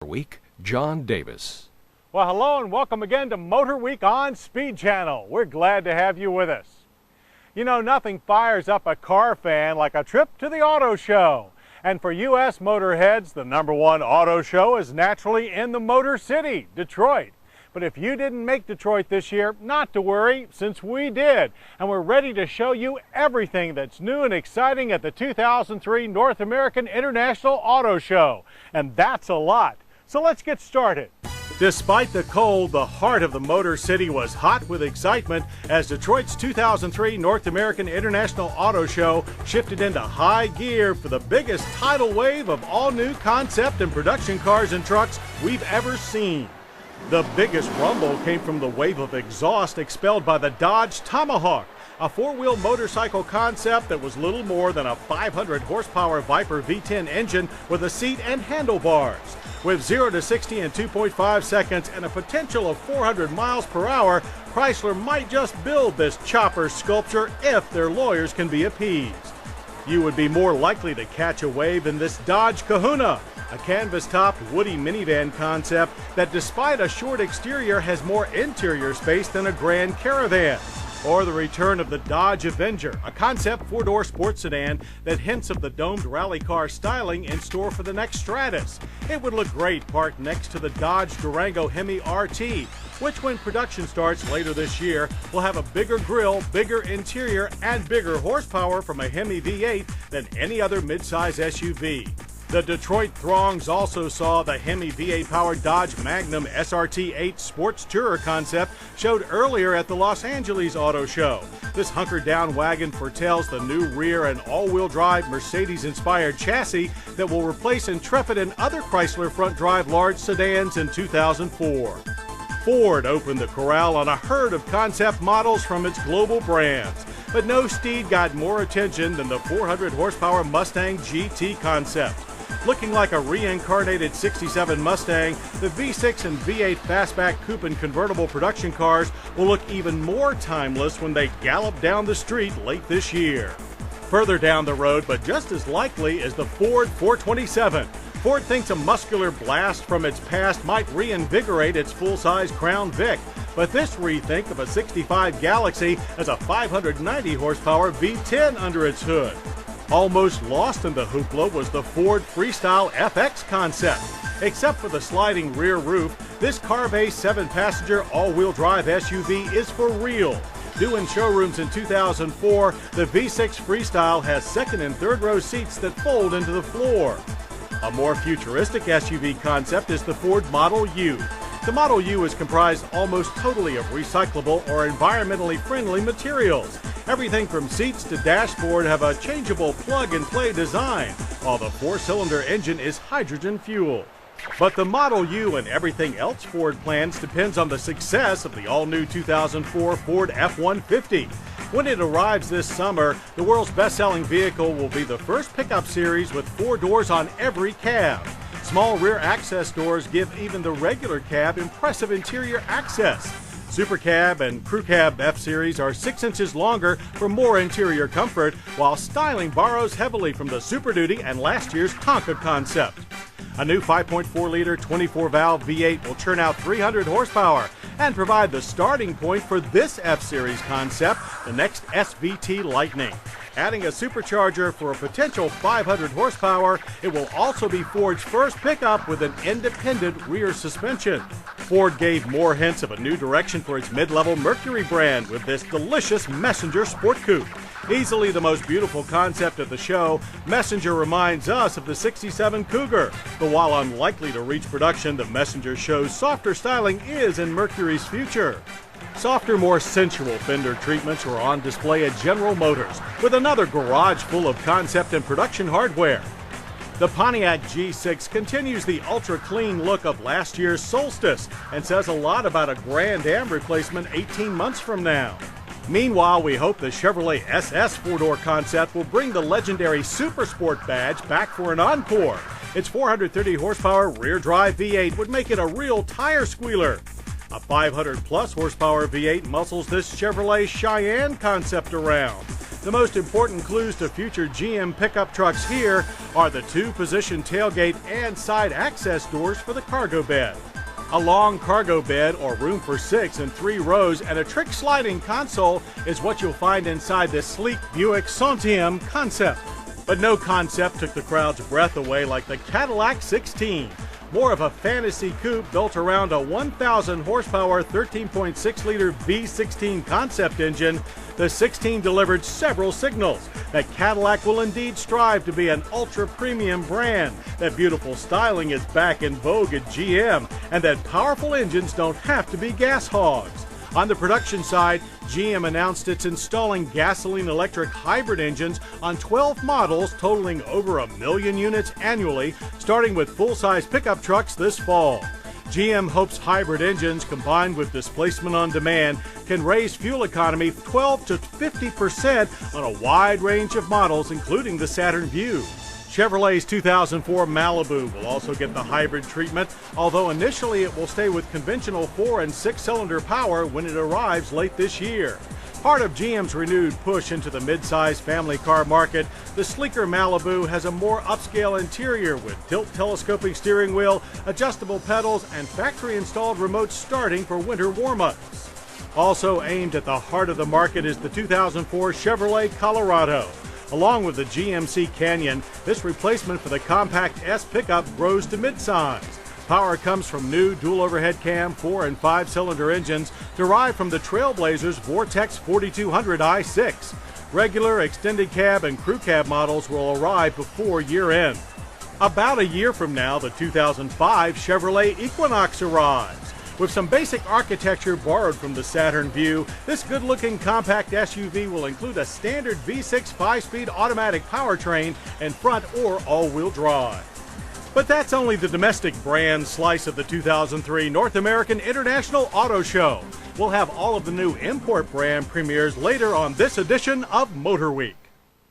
Week, John Davis. Well, hello and welcome again to Motor Week on Speed Channel. We're glad to have you with us. You know, nothing fires up a car fan like a trip to the auto show. And for U.S. motorheads, the #1 auto show is naturally in the Motor City, Detroit. But if you didn't make Detroit this year, not to worry, since we did. And we're ready to show you everything that's new and exciting at the 2003 North American International Auto Show. And that's a lot. So let's get started. Despite the cold, the heart of the Motor City was hot with excitement as Detroit's 2003 North American International Auto Show shifted into high gear for the biggest tidal wave of all new concept and production cars and trucks we've ever seen. The biggest rumble came from the wave of exhaust expelled by the Dodge Tomahawk, a four-wheel motorcycle concept that was little more than a 500 horsepower Viper V10 engine with a seat and handlebars. With 0 to 60 in 2.5 seconds and a potential of 400 miles per hour, Chrysler might just build this chopper sculpture if their lawyers can be appeased. You would be more likely to catch a wave in this Dodge Kahuna, a canvas-topped woody minivan concept that despite a short exterior has more interior space than a Grand Caravan. Or the return of the Dodge Avenger, a concept four-door sports sedan that hints of the domed rally car styling in store for the next Stratus. It would look great parked next to the Dodge Durango Hemi RT, which when production starts later this year will have a bigger grille, bigger interior, and bigger horsepower from a Hemi V8 than any other midsize SUV. The Detroit throngs also saw the Hemi V8-powered Dodge Magnum SRT-8 Sports Tourer concept showed earlier at the Los Angeles Auto Show. This hunkered-down wagon foretells the new rear and all-wheel drive Mercedes-inspired chassis that will replace Intrepid and other Chrysler front-drive large sedans in 2004. Ford opened the corral on a herd of concept models from its global brands. But no steed got more attention than the 400-horsepower Mustang GT concept. Looking like a reincarnated 67 Mustang, the V6 and V8 fastback coupe and convertible production cars will look even more timeless when they gallop down the street late this year. Further down the road, but just as likely, is the Ford 427. Ford thinks a muscular blast from its past might reinvigorate its full-size Crown Vic, but this rethink of a 65 Galaxy has a 590-horsepower V10 under its hood. Almost lost in the hoopla was the Ford Freestyle FX concept. Except for the sliding rear roof, this car-based 7-passenger all-wheel drive SUV is for real. Due in showrooms in 2004, the V6 Freestyle has second and third row seats that fold into the floor. A more futuristic SUV concept is the Ford Model U. The Model U is comprised almost totally of recyclable or environmentally friendly materials. Everything from seats to dashboard have a changeable plug-and-play design, while the four-cylinder engine is hydrogen fuel. But the Model U and everything else Ford plans depends on the success of the all-new 2004 Ford F-150. When it arrives this summer, the world's best-selling vehicle will be the first pickup series with 4 doors on every cab. Small rear access doors give even the regular cab impressive interior access. Super Cab and Crew Cab F-Series are 6 inches longer for more interior comfort, while styling borrows heavily from the Super Duty and last year's Tonka concept. A new 5.4-liter 24-valve V8 will churn out 300 horsepower and provide the starting point for this F-Series concept, the next SVT Lightning. Adding a supercharger for a potential 500 horsepower, it will also be Ford's first pickup with an independent rear suspension. Ford gave more hints of a new direction for its mid-level Mercury brand with this delicious Messenger Sport Coupe. Easily the most beautiful concept of the show, Messenger reminds us of the '67 Cougar. But while unlikely to reach production, the Messenger shows softer styling is in Mercury's future. Softer, more sensual fender treatments are on display at General Motors, with another garage full of concept and production hardware. The Pontiac G6 continues the ultra-clean look of last year's Solstice and says a lot about a Grand Am replacement 18 months from now. Meanwhile, we hope the Chevrolet SS four-door concept will bring the legendary Super Sport badge back for an encore. Its 430 horsepower rear-drive V8 would make it a real tire squealer. A 500-plus horsepower V8 muscles this Chevrolet Cheyenne concept around. The most important clues to future GM pickup trucks here are the two-position tailgate and side access doors for the cargo bed. A long cargo bed, or room for 6 in 3 rows, and a trick sliding console is what you'll find inside this sleek Buick Centième Concept. But no concept took the crowd's breath away like the Cadillac 16. More of a fantasy coupe built around a 1,000 horsepower 13.6-liter V16 concept engine, the 16 delivered several signals that Cadillac will indeed strive to be an ultra-premium brand, that beautiful styling is back in vogue at GM, and that powerful engines don't have to be gas hogs. On the production side, GM announced it's installing gasoline-electric hybrid engines on 12 models totaling over 1 million units annually, starting with full-size pickup trucks this fall. GM hopes hybrid engines combined with displacement on demand can raise fuel economy 12 to 50% on a wide range of models, including the Saturn Vue. Chevrolet's 2004 Malibu will also get the hybrid treatment, although initially it will stay with conventional 4- and 6-cylinder power when it arrives late this year. Part of GM's renewed push into the mid-size family car market, the sleeker Malibu has a more upscale interior with tilt-telescoping steering wheel, adjustable pedals, and factory-installed remote starting for winter warm-ups. Also aimed at the heart of the market is the 2004 Chevrolet Colorado. Along with the GMC Canyon, this replacement for the compact S pickup grows to midsize. Power comes from new dual overhead cam 4- and 5-cylinder engines derived from the Trailblazer's Vortex 4200 i6. Regular, extended cab, and crew cab models will arrive before year-end. About a year from now, the 2005 Chevrolet Equinox arrives. With some basic architecture borrowed from the Saturn Vue, this good-looking compact SUV will include a standard V6 5-speed automatic powertrain and front or all-wheel drive. But that's only the domestic brand slice of the 2003 North American International Auto Show. We'll have all of the new import brand premieres later on this edition of Motor Week.